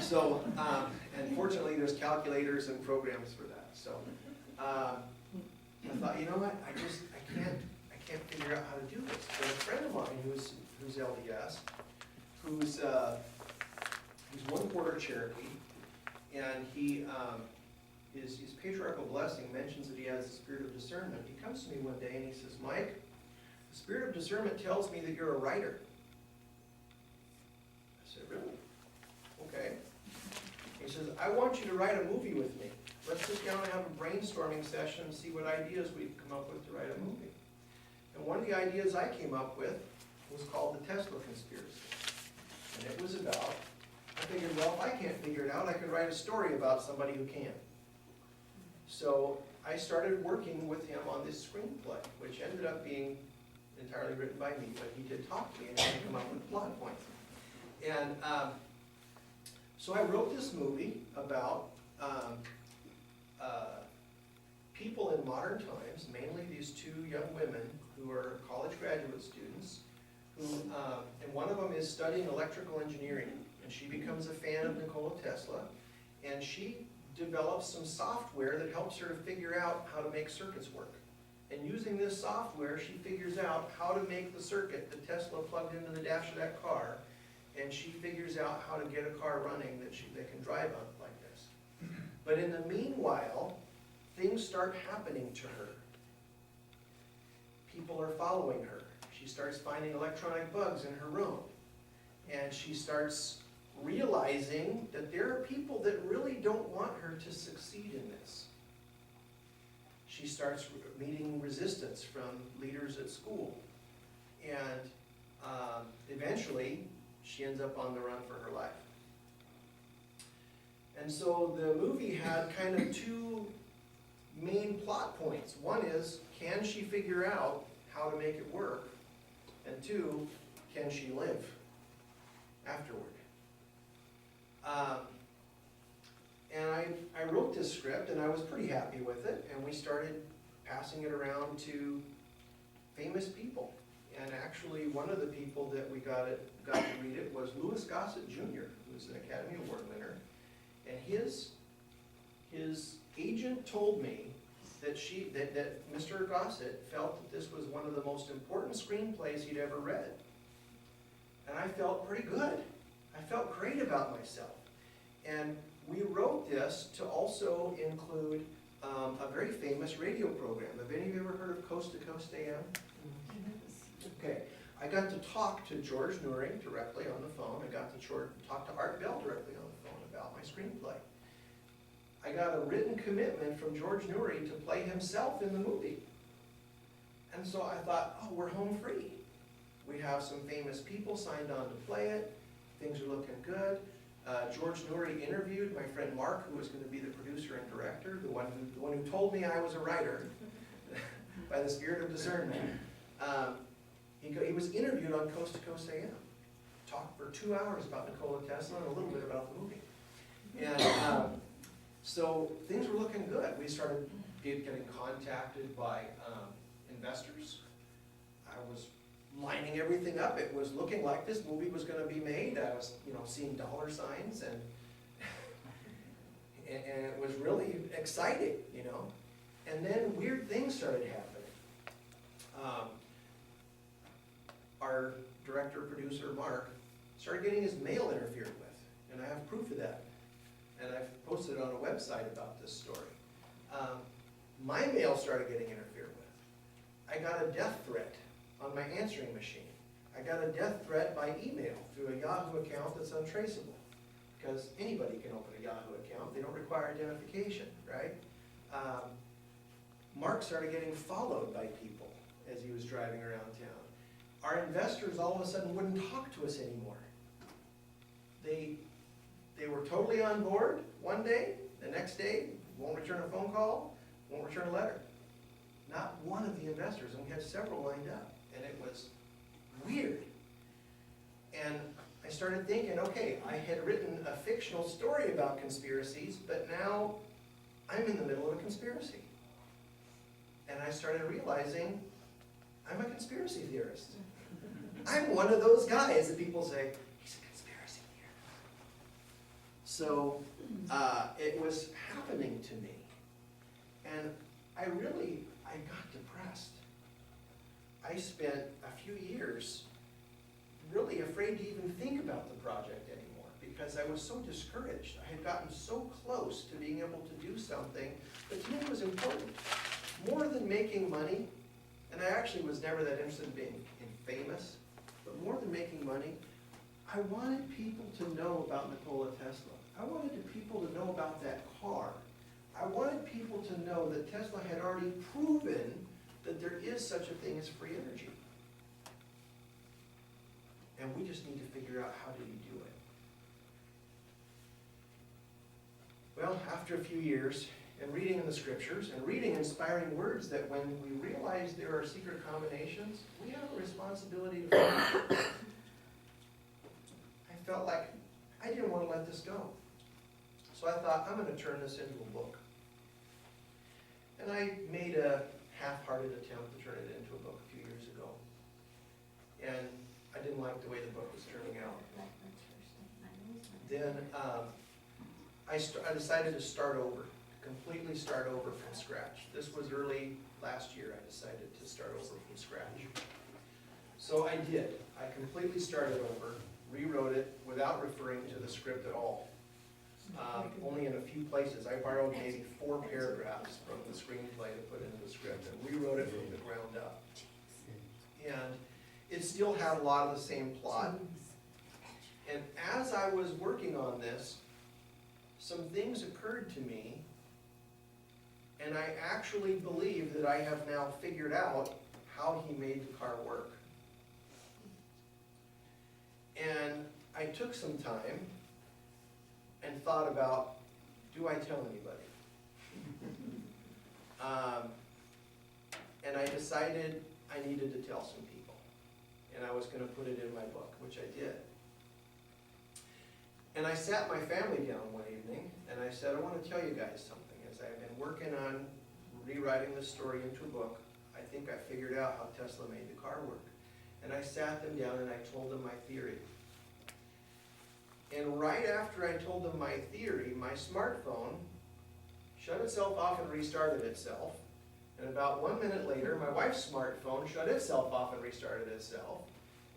So, and fortunately, there's calculators and programs for that. So, I thought, you know what? I can't figure out how to do this. But a friend of mine who's LDS, who's 1/4 Cherokee, and his patriarchal blessing mentions that he has the spirit of discernment. He comes to me one day and he says, Mike, the spirit of discernment tells me that you're a writer. I said, really? Okay. He says, I want you to write a movie with me. Let's sit down and have a brainstorming session and see what ideas we've come up with to write a movie. And one of the ideas I came up with was called the Tesla conspiracy. And it was about, I figured, well, if I can't figure it out, I could write a story about somebody who can. So I started working with him on this screenplay, which ended up being entirely written by me, but he did talk to me and come up with plot points. And so I wrote this movie about people in modern times, mainly these two young women who are college graduate students, who, and one of them is studying electrical engineering, and she becomes a fan of Nikola Tesla, and she develops some software that helps her to figure out how to make circuits work. And using this software, she figures out how to make the circuit that Tesla plugged into the dash of that car, and she figures out how to get a car running that they can drive on like this. But in the meanwhile, things start happening to her. People are following her. She starts finding electronic bugs in her room. And she starts realizing that there are people that really don't want her to succeed in this. She starts meeting resistance from leaders at school. And eventually, she ends up on the run for her life. And so the movie had kind of two main plot points. One is, can she figure out how to make it work? And two, can she live afterward? And I wrote this script, and I was pretty happy with it, and we started passing it around to famous people. And actually, one of the people that we got to read it was Louis Gossett Jr., who's an Academy Award winner. And his agent told me that that Mr. Gossett felt that this was one of the most important screenplays he'd ever read. And I felt pretty good. I felt great about myself. And we wrote this to also include a very famous radio program. Have any of you ever heard of Coast to Coast AM? Okay. I got to talk to George Noory directly on the phone. I got to talk to Art Bell directly on the phone about my screenplay. I got a written commitment from George Noory to play himself in the movie. And so I thought, oh, we're home free. We have some famous people signed on to play it. Things are looking good. George Noory interviewed my friend Mark, who was going to be the producer and director, the one who told me I was a writer by the spirit of discernment. He was interviewed on Coast to Coast AM. Talked for 2 hours about Nikola Tesla and a little bit about the movie. And so things were looking good. We started getting contacted by investors. I was lining everything up. It was looking like this movie was going to be made. I was, seeing dollar signs, and it was really exciting, And then weird things started happening. Our director-producer, Mark, started getting his mail interfered with, and I have proof of that. And I've posted on a website about this story. My mail started getting interfered with. I got a death threat on my answering machine. I got a death threat by email through a Yahoo account that's untraceable, because anybody can open a Yahoo account. They don't require identification, right? Mark started getting followed by people as he was driving around town. Our investors all of a sudden wouldn't talk to us anymore. They were totally on board one day, the next day, won't return a phone call, won't return a letter. Not one of the investors, and we had several lined up, and it was weird. And I started thinking, okay, I had written a fictional story about conspiracies, but now I'm in the middle of a conspiracy. And I started realizing I'm a conspiracy theorist. I'm one of those guys that people say, he's a conspiracy theorist. So it was happening to me. And I got depressed. I spent a few years really afraid to even think about the project anymore because I was so discouraged. I had gotten so close to being able to do something that to me was important. More than making money, and I actually was never that interested in being famous, but more than making money, I wanted people to know about Nikola Tesla. I wanted people to know about that car. I wanted people to know that Tesla had already proven that there is such a thing as free energy. And we just need to figure out how did he do it. Well, after a few years, and reading in the scriptures, and reading inspiring words that when we realize there are secret combinations, we have a responsibility to find them. I felt like I didn't want to let this go. So I thought, I'm going to turn this into a book. And I made a half-hearted attempt to turn it into a book a few years ago. And I didn't like the way the book was turning out. Then I decided to start over, completely start over from scratch. This was early last year. I decided to start over from scratch. So I did. I completely started over, rewrote it without referring to the script at all. Only in a few places. I borrowed maybe 4 paragraphs from the screenplay to put into the script and rewrote it from the ground up. And it still had a lot of the same plot. And as I was working on this, some things occurred to me, and I actually believe that I have now figured out how he made the car work. And I took some time and thought about, do I tell anybody? And I decided I needed to tell some people. And I was going to put it in my book, which I did. And I sat my family down one evening, and I said, I want to tell you guys something. As I've been working on rewriting this story into a book, I think I figured out how Tesla made the car work. And I sat them down and I told them my theory. And right after I told them my theory, my smartphone shut itself off and restarted itself. And about 1 minute later, my wife's smartphone shut itself off and restarted itself.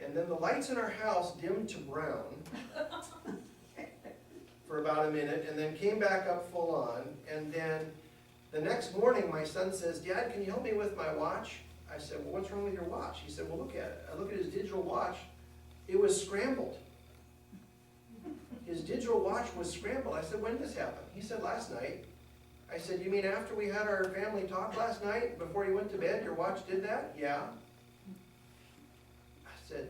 And then the lights in our house dimmed to brown for about a minute, and then came back up full on. And then the next morning, my son says, Dad, can you help me with my watch? I said, well, what's wrong with your watch? He said, well, look at it. I look at his digital watch. It was scrambled. His digital watch was scrambled. I said, when did this happen? He said, last night. I said, you mean after we had our family talk last night, before you went to bed, your watch did that? Yeah. I said,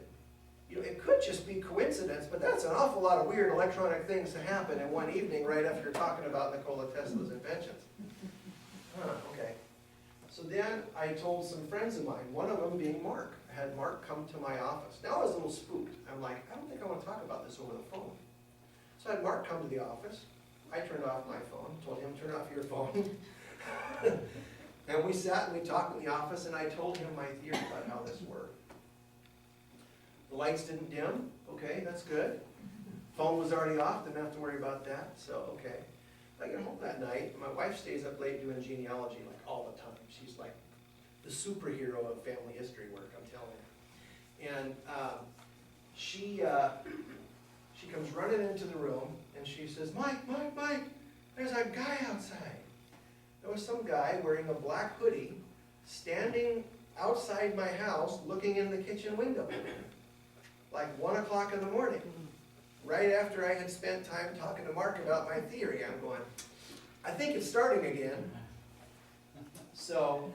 you know, it could just be coincidence, but that's an awful lot of weird electronic things to happen in one evening right after you're talking about Nikola Tesla's inventions. Okay. So then I told some friends of mine, one of them being Mark. I had Mark come to my office. Now I was a little spooked. I'm like, I don't think I want to talk about this over the phone. So I had Mark come to the office. I turned off my phone, told him, turn off your phone. And we sat and we talked in the office, and I told him my theory about how this worked. The lights didn't dim, okay, that's good. Phone was already off, didn't have to worry about that, so okay. I get home that night, my wife stays up late doing genealogy like all the time. She's like the superhero of family history work, I'm telling you. And she comes running into the room, and she says, Mike, there's a guy outside. There was some guy wearing a black hoodie standing outside my house looking in the kitchen window. Like 1 o'clock in the morning. Right after I had spent time talking to Mark about my theory, I'm going, I think it's starting again. So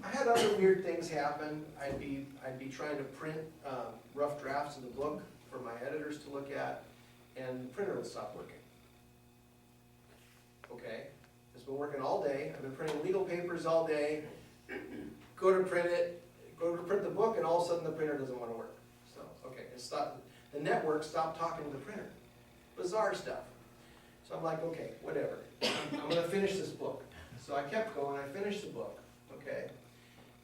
I had other weird things happen. I'd be trying to print rough drafts of the book for my editors to look at, and the printer would stop working. Okay, it's been working all day. I've been printing legal papers all day. Go to print the book, and all of a sudden the printer doesn't want to work. So, okay, it stopped. The network stopped talking to the printer. Bizarre stuff. So I'm like, okay, whatever. I'm going to finish this book. So I kept going. I finished the book. Okay.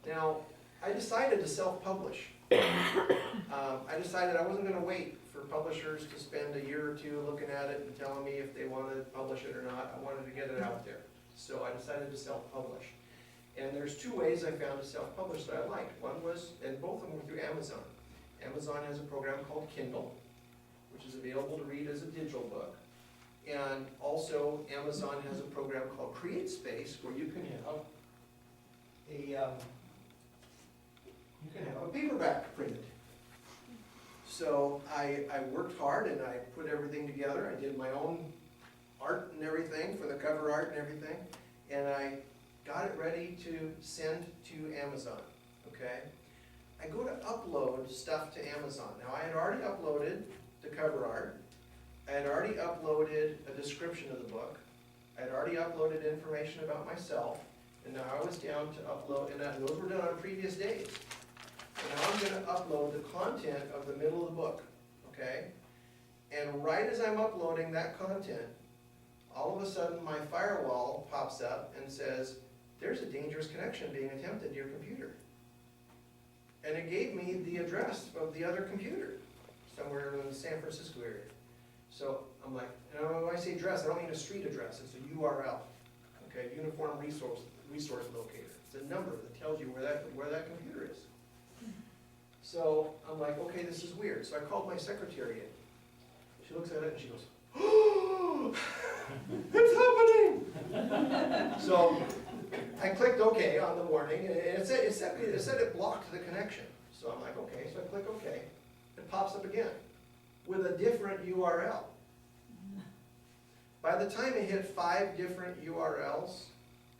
Now, I decided to self-publish. I decided I wasn't going to wait for for publishers to spend a year or two looking at it and telling me if they want to publish it or not. I wanted to get it out there. So I decided to self-publish. And there's two ways I found to self-publish that I liked. One was, and both of them were through Amazon. Amazon has a program called Kindle, which is available to read as a digital book. And also Amazon has a program called CreateSpace, where you can have a paperback printed. So I worked hard and I put everything together. I did my own art and everything for the cover art and everything. And I got it ready to send to Amazon, okay? I go to upload stuff to Amazon. Now I had already uploaded the cover art. I had already uploaded a description of the book. I had already uploaded information about myself. And now I was down to upload, and those were done on previous days. And now I'm going to upload the content of the middle of the book, okay? And right as I'm uploading that content, all of a sudden my firewall pops up and says, there's a dangerous connection being attempted to your computer. And it gave me the address of the other computer, somewhere in the San Francisco area. So I'm like, and when I say address, I don't mean a street address, it's a URL, okay, Uniform Resource Locator. It's a number that tells you where that computer is. So I'm like, okay, this is weird. So I called my secretary in. She looks at it and she goes, oh, it's happening! So I clicked OK on the warning, and it said it blocked the connection. So I'm like, okay, so I click OK. It pops up again with a different URL. By the time it hit 5 different URLs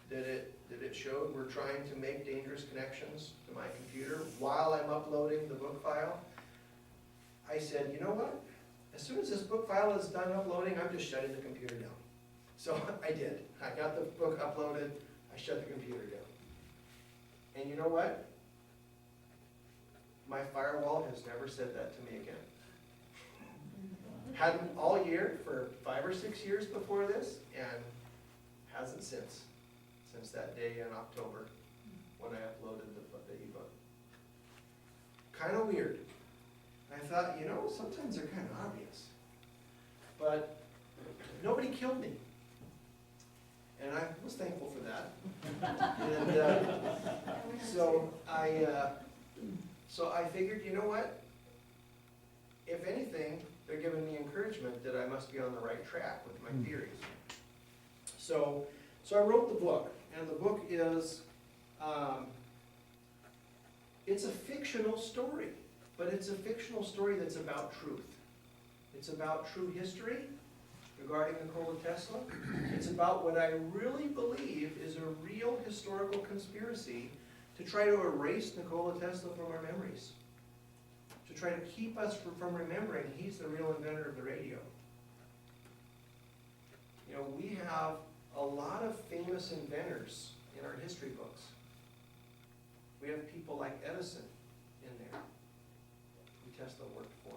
that it showed were trying to make dangerous connections to my computer while I'm uploading the book file, I said, you know what? As soon as this book file is done uploading, I'm just shutting the computer down. So I did. I got the book uploaded, I shut the computer down. And you know what? My firewall has never said that to me again. Hadn't all year for 5 or 6 years before this, and hasn't since that day in October when I uploaded the ebook. Kind of weird. And I thought, you know, sometimes they're kind of obvious. But nobody killed me. And I was thankful for that. And so I figured, you know what? If anything, they're giving me encouragement that I must be on the right track with my theories. So I wrote the book, and the book is, it's a fictional story, but it's a fictional story that's about truth. It's about true history regarding Nikola Tesla. It's about what I really believe is a real historical conspiracy to try to erase Nikola Tesla from our memories, to try to keep us from remembering he's the real inventor of the radio. You know, we have a lot of famous inventors in our history books. We have people like Edison in there, who Tesla worked for.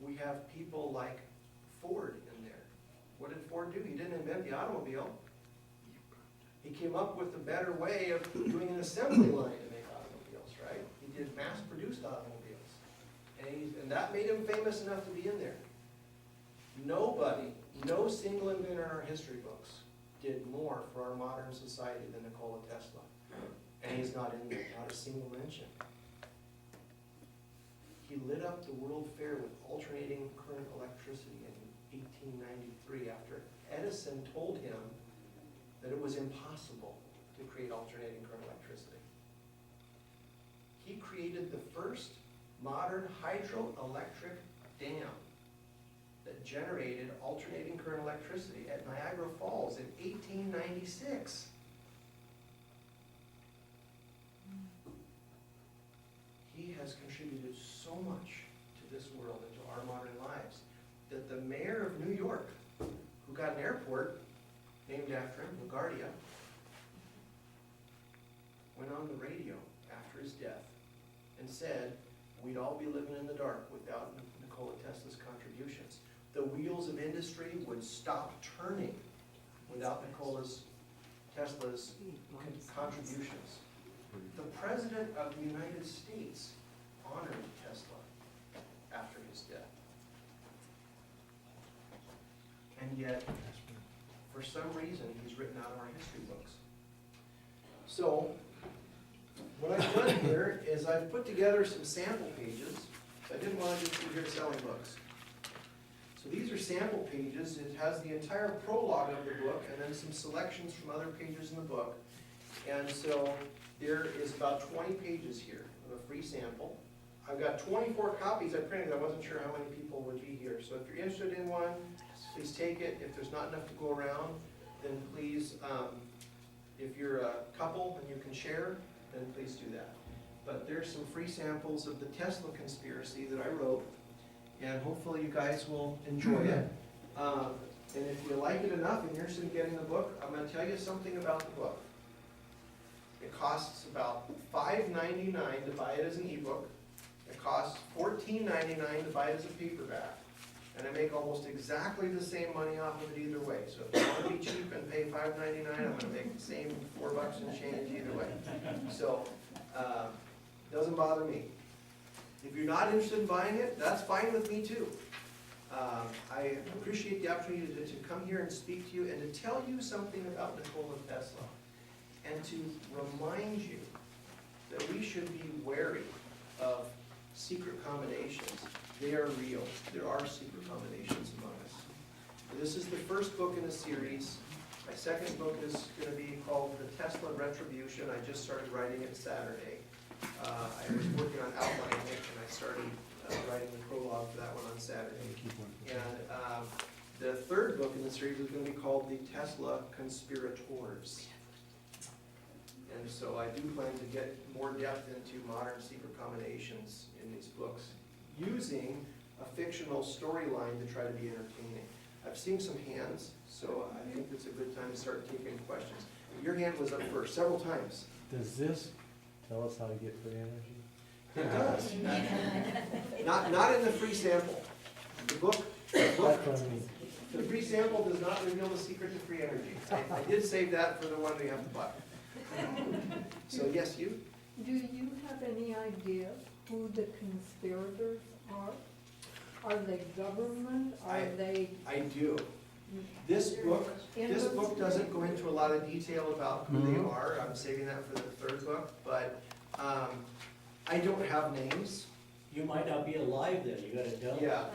We have people like Ford in there. What did Ford do? He didn't invent the automobile. He came up with a better way of doing an assembly line to make automobiles, right? He did mass-produced automobiles. And that made him famous enough to be in there. Nobody, no single inventor in our history books did more for our modern society than Nikola Tesla. And he's not in there, not a single mention. He lit up the World Fair with alternating current electricity in 1893 after Edison told him that it was impossible to create alternating current electricity. He created the first modern hydroelectric dam that generated alternating current electricity at Niagara Falls in 1896. He has contributed so much to this world and to our modern lives that the mayor of New York, who got an airport named after him, LaGuardia, went on the radio after his death and said we'd all be living in the dark without Nikola Tesla's contributions. The wheels of industry would stop turning without Tesla's contributions. The President of the United States honored Tesla after his his death. And yet, for some reason, he's written out of our history books. So, what I've done here is I've put together some sample pages. I didn't want to just be here selling books. So these are sample pages. It has the entire prologue of the book and then some selections from other pages in the book. And so there is about 20 pages here of a free sample. I've got 24 copies I printed. I wasn't sure how many people would be here. So if you're interested in one, please take it. If there's not enough to go around, then please, if you're a couple and you can share, then please do that. But there's some free samples of the Tesla conspiracy that I wrote, and hopefully you guys will enjoy it. And if you like it enough and you're interested in getting the book, I'm going to tell you something about the book. It costs about $5.99 to buy it as an ebook. It costs $14.99 to buy it as a paperback. And I make almost exactly the same money off of it either way. So if you want to be cheap and pay $5.99, I'm going to make the same $4 and change either way. So, doesn't bother me. If you're not interested in buying it, that's fine with me too. I appreciate the opportunity to come here and speak to you and to tell you something about Nikola Tesla. And to remind you that we should be wary of secret combinations. They are real. There are secret combinations among us. This is the first book in a series. My second book is going to be called The Tesla Retribution. I just started writing it Saturday. I was working on outlining it, and I started writing the prologue for that one on Saturday. And the third book in the series is going to be called The Tesla Conspirators. And so I do plan to get more depth into modern secret combinations in these books, using a fictional storyline to try to be entertaining. I've seen some hands, so I think it's a good time to start taking questions. Your hand was up first several times. Does this tell us how to get free energy? It does. Not in the free sample. The book, That's what I mean. the free sample does not reveal the secret to free energy. I did save that for the one we have to buy. So yes, you? Do you have any idea who the conspirators are? Are they government? Are they? I do. This book doesn't go into a lot of detail about who they are. I'm saving that for the third book, but I don't have names. You might not be alive then, you gotta tell. Yeah.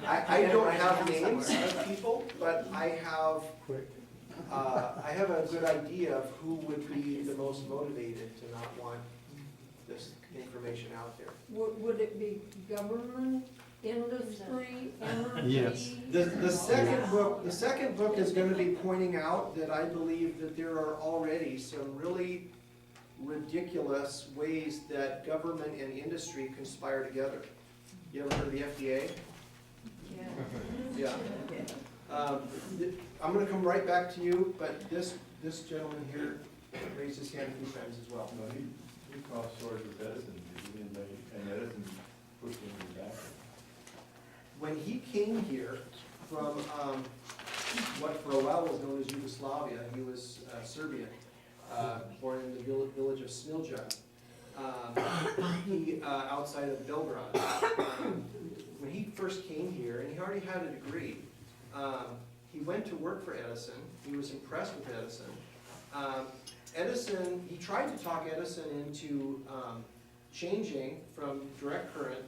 I don't have names of people, but I have a good idea of who would be the most motivated to not want this information out there. Would it be government, industry, energy? Yes. The second book is going to be pointing out that I believe that there are already some really ridiculous ways that government and industry conspire together. You ever heard of the FDA? Yeah. I'm going to come right back to you, but this gentleman here raised his hand a few times as well. No, he crossed swords with Edison, and Edison pushed him back. When he came here from what for a while was known as Yugoslavia, he was Serbian, born in the village of Smilja, outside of Belgrade. When he first came here, and he already had a degree, he went to work for Edison. He was impressed with Edison. He tried to talk Edison into changing from direct current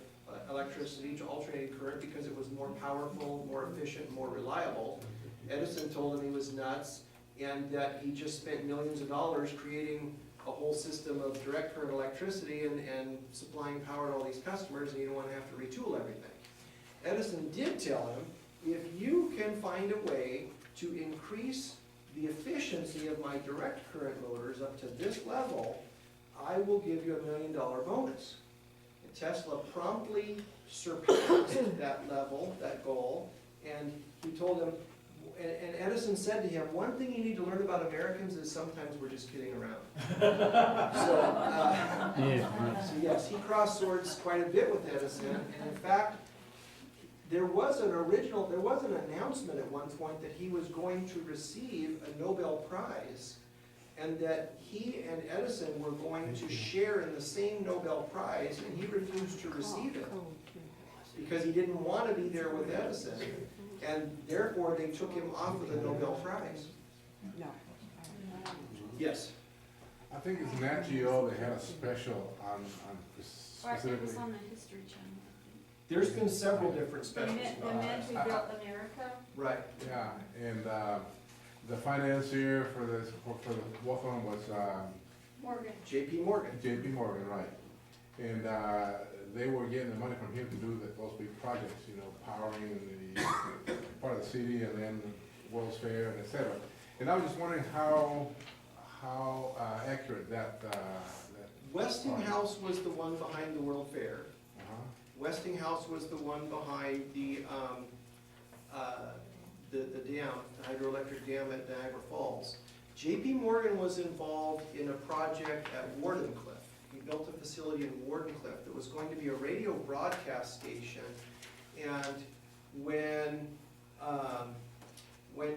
electricity to alternating current because it was more powerful, more efficient, more reliable. Edison told him he was nuts and that he just spent millions of dollars creating a whole system of direct current electricity and supplying power to all these customers, and you don't want to have to retool everything. Edison did tell him, if you can find a way to increase the efficiency of my direct current motors up to this level, I will give you $1 million bonus. And Tesla promptly surpassed that level, that goal, and he told him, and Edison said to him, one thing you need to learn about Americans is sometimes we're just kidding around. So yes, he crossed swords quite a bit with Edison, and in fact, there was an announcement at one point that he was going to receive a Nobel Prize and that he and Edison were going to share in the same Nobel Prize, and he refused to receive it because he didn't want to be there with Edison, and therefore they took him off of the Nobel Prize. No. Yes. I think it's Nat Geo, they had a special on Or it specifically. was on the History Channel, There's been several different I specials. think. The men who built America. Right. Yeah, and the financier for this, for the Wolfram was Morgan. J.P. Morgan. J.P. Morgan, right? And they were getting the money from him to do those big projects, you know, powering the part of the city and then World's Fair and et cetera. And I was just wondering how accurate that. Westinghouse was the one behind the World Fair. Uh-huh. Westinghouse was the one behind the dam, the hydroelectric dam at Niagara Falls. J.P. Morgan was involved in a project at Wardenclyffe. He built a facility in Wardenclyffe that was going to be a radio broadcast station. And when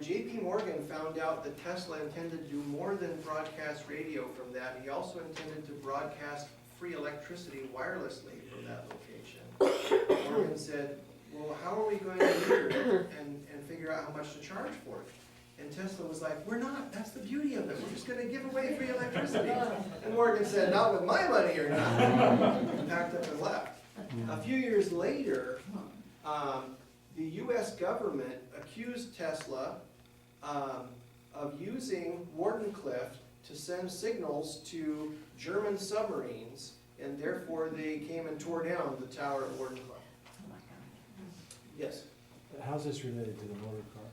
J.P. Morgan found out that Tesla intended to do more than broadcast radio from that, he also intended to broadcast free electricity wirelessly from that location. Morgan said, well, how are we going to meter it and figure out how much to charge for it? And Tesla was like, we're not, that's the beauty of it, we're just gonna give away free electricity. And Morgan said, not with my money or not. And packed up and left. A few years later, the US government accused Tesla of using Wardenclyffe to send signals to German submarines, and therefore they came and tore down the tower at Wardenclyffe. Yes? How's this related to the motor car?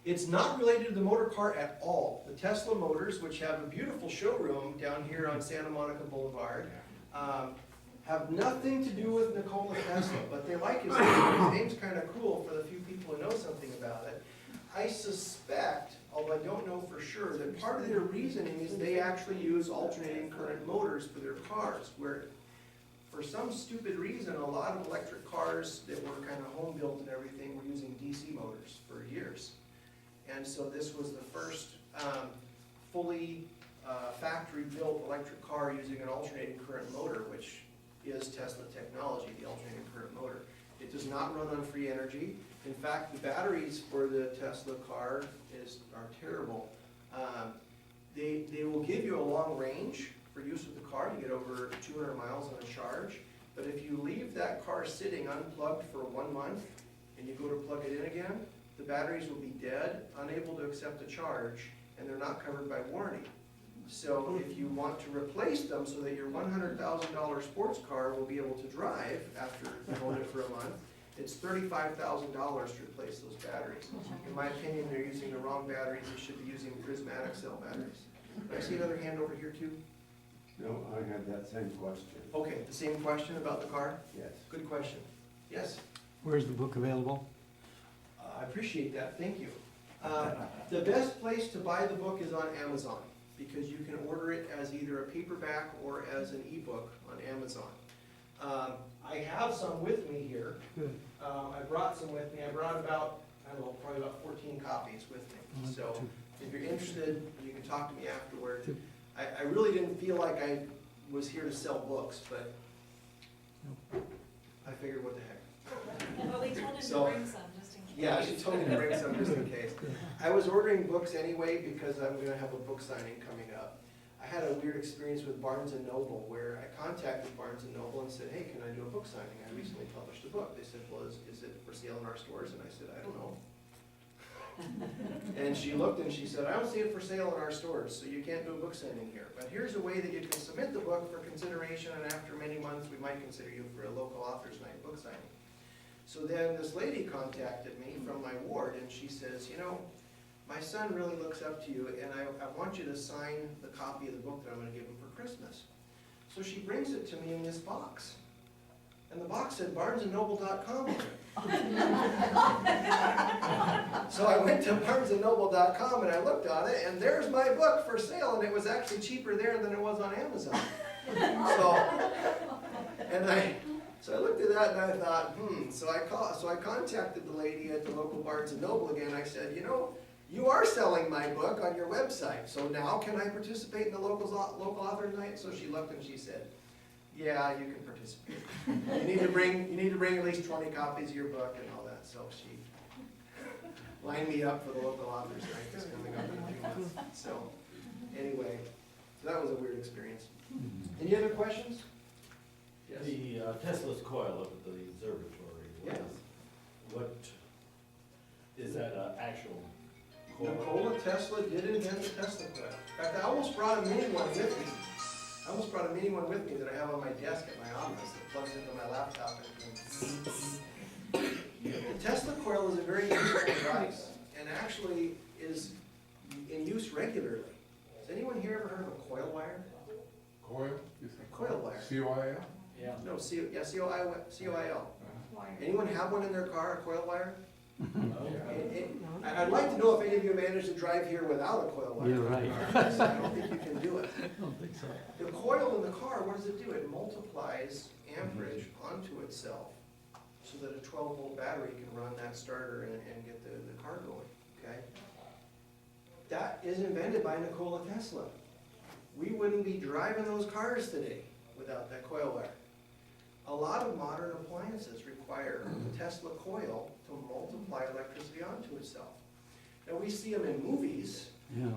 It's not related to the motor car at all. The Tesla Motors, which have a beautiful showroom down here on Santa Monica Boulevard, have nothing to do with Nikola Tesla, but they like his name. His name's kind of cool for the few people who know something about it. I suspect, although I don't know for sure, that part of their reasoning is they actually use alternating current motors for their cars, where for some stupid reason, a lot of electric cars that were kind of home built and everything were using DC motors for years. And so this was the first fully factory-built electric car using an alternating current motor, which is Tesla technology, the alternating current motor. It does not run on free energy. In fact, the batteries for the Tesla car are terrible. They will give you a long range for use with the car. You get over 200 miles on a charge. But if you leave that car sitting unplugged for 1 month and you go to plug it in again, the batteries will be dead, unable to accept a charge, and they're not covered by warranty. So if you want to replace them so that your $100,000 sports car will be able to drive after you've owned it for a month, it's $35,000 to replace those batteries. In my opinion, they're using the wrong batteries. They should be using prismatic cell batteries. I see another hand over here too. No, I had that same question. Okay, the same question about the car? Yes. Good question. Yes? Where's the book available? I appreciate that, thank you. The best place to buy the book is on Amazon, because you can order it as either a paperback or as an ebook on Amazon. I have some with me here. Good. I brought some with me. I brought about, I don't know, probably about 14 copies with me. So if you're interested, you can talk to me afterward. I really didn't feel like I was here to sell books, but I figured what the heck. Well, we told him to So- bring some, just in case. Yeah, she told me to bring some just in case. I was ordering books anyway because I'm gonna have a book signing coming up. I had a weird experience with Barnes & Noble where I contacted Barnes & Noble and said, hey, can I do a book signing? I recently published a book. They said, well, is it for sale in our stores? And I said, I don't know. And she looked and she said, I don't see it for sale in our stores, so you can't do a book signing here. But here's a way that you can submit the book for consideration, and after many months, we might consider you for a local author's night book signing. So then this lady contacted me from my ward, and she says, you know, my son really looks up to you, and I want you to sign the copy of the book that I'm going to give him for Christmas. So she brings it to me in this box. And the box said barnesandnoble.com. So I went to barnesandnoble.com and I looked on it, and there's my book for sale, and it was actually cheaper there than it was on Amazon. So I looked at that and I thought, So I contacted the lady at the local Barnes and Noble again. I said, you know, you are selling my book on your website, so now can I participate in the local author night? So she looked and she said, yeah, you can participate. You need to bring at least 20 copies of your book and all that, so she lined me up for the local authors night that's coming up in a few months. So, anyway, so that was a weird experience. Any other questions? Yes. The Tesla's coil up at the observatory, Yeah. what, is that an actual coil? Nikola Tesla did invent the Tesla coil. In fact, I almost brought a mini one with me. I almost brought a mini one with me that I have on my desk at my office that plugs into my laptop. The Tesla coil is a very useful device and actually is in use regularly. Has anyone here ever heard of a coil wire? Coil? You say Coil wire. C-O-I-L? Yeah. No, C-O-I-L. Wire. Anyone have one in their car, a coil wire? Okay. I'd like to know if any of you managed to drive here without a coil wire. You're right. I don't think you can do it. I don't think so. The coil in the car, what does it do? It multiplies amperage onto itself so that a 12-volt battery can run that starter and get the car going, okay? That is invented by Nikola Tesla. We wouldn't be driving those cars today without that coil wire. A lot of modern appliances require the Tesla coil to multiply electricity onto itself. Now, we see them in movies, Yeah.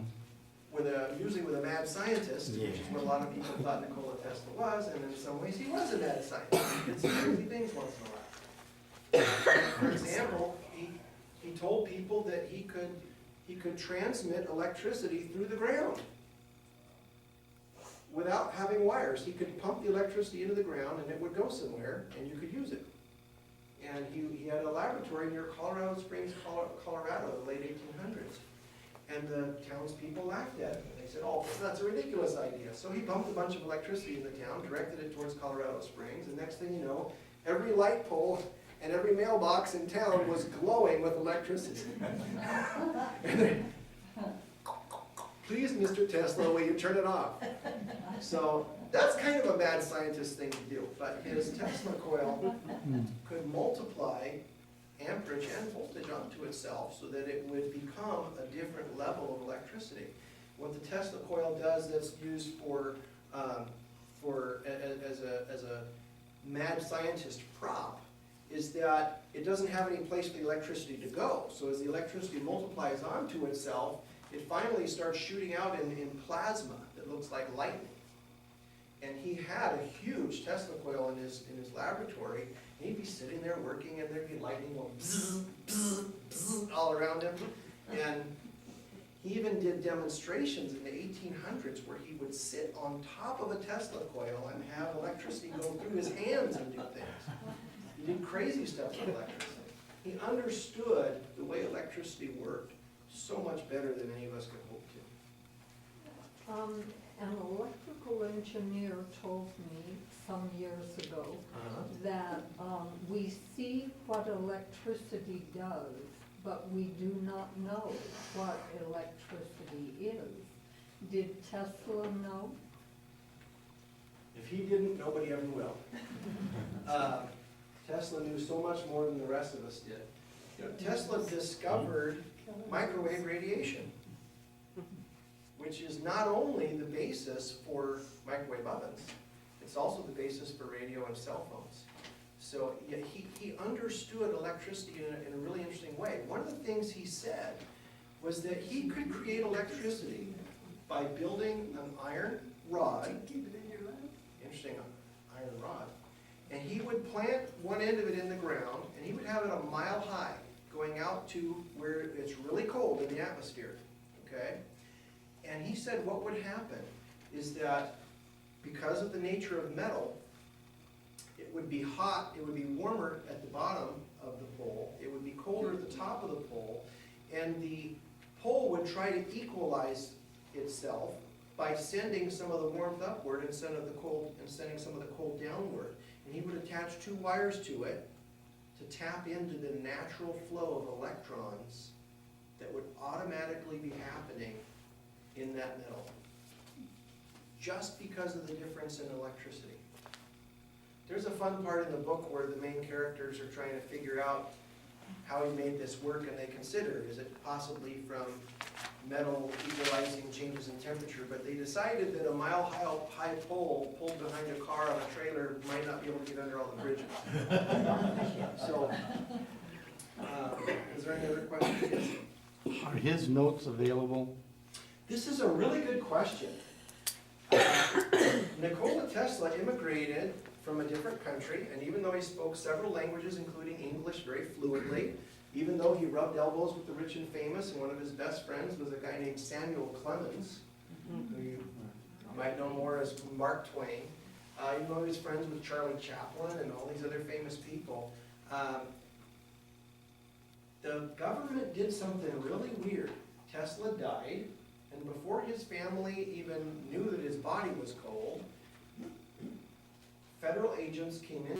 usually with a mad scientist, which is what a lot of people thought Nikola Tesla was, and in some ways he was a mad scientist. He did some crazy things once in a while. For example, he told people that he could transmit electricity through the ground without having wires. He could pump the electricity into the ground and it would go somewhere and you could use it. And he had a laboratory near Colorado Springs, Colorado, in the late 1800s. And the townspeople laughed at him. They said, oh, that's a ridiculous idea. So he pumped a bunch of electricity in the town, directed it towards Colorado Springs, and next thing you know, every light pole and every mailbox in town was glowing with electricity. Please, Mr. Tesla, will you turn it off? So that's kind of a mad scientist thing to do, but his Tesla coil could multiply amperage and voltage onto itself so that it would become a different level of electricity. What the Tesla coil does that's used as a mad scientist prop is that it doesn't have any place for the electricity to go. So as the electricity multiplies onto itself, it finally starts shooting out in plasma that looks like lightning. And he had a huge Tesla coil in his laboratory, and he'd be sitting there working, and there'd be lightning going bzzz, bzzz, bzzz, all around him. And he even did demonstrations in the 1800s where he would sit on top of a Tesla coil and have electricity go through his hands and do things. He did crazy stuff with electricity. He understood the way electricity worked so much better than any of us could hope to. An electrical engineer told me some years ago that we see what electricity does, but we do not know what electricity is. Did Tesla know? If he didn't, nobody ever will. Tesla knew so much more than the rest of us did. Tesla discovered microwave radiation, which is not only the basis for microwave ovens, it's also the basis for radio and cell phones. So yeah, he understood electricity in a really interesting way. One of the things he said was that he could create electricity by building an iron rod, interesting iron rod, and he would plant one end of it in the ground, and he would have it a mile high, going out to where it's really cold in the atmosphere, okay? And he said what would happen is that because of the nature of metal, it would be hot, it would be warmer at the bottom of the pole, it would be colder at the top of the pole, and the pole would try to equalize itself by sending some of the warmth upward and sending some of the cold downward. And he would attach two wires to it to tap into the natural flow of electrons that would automatically be happening in that metal, just because of the difference in electricity. There's a fun part in the book where the main characters are trying to figure out how he made this work, and they considered, is it possibly from metal equalizing changes in temperature, but they decided that a mile-high pole pulled behind a car on a trailer might not be able to get under all the bridges. So, is there any other questions? Are his notes available? This is a really good question. Nikola Tesla immigrated from a different country, and even though he spoke several languages, including English, very fluently, even though he rubbed elbows with the rich and famous, and one of his best friends was a guy named Samuel Clemens, who you might know more as Mark Twain, even though he was friends with Charlie Chaplin and all these other famous people, the government did something really weird. Tesla died, and before his family even knew that his body was cold, federal agents came in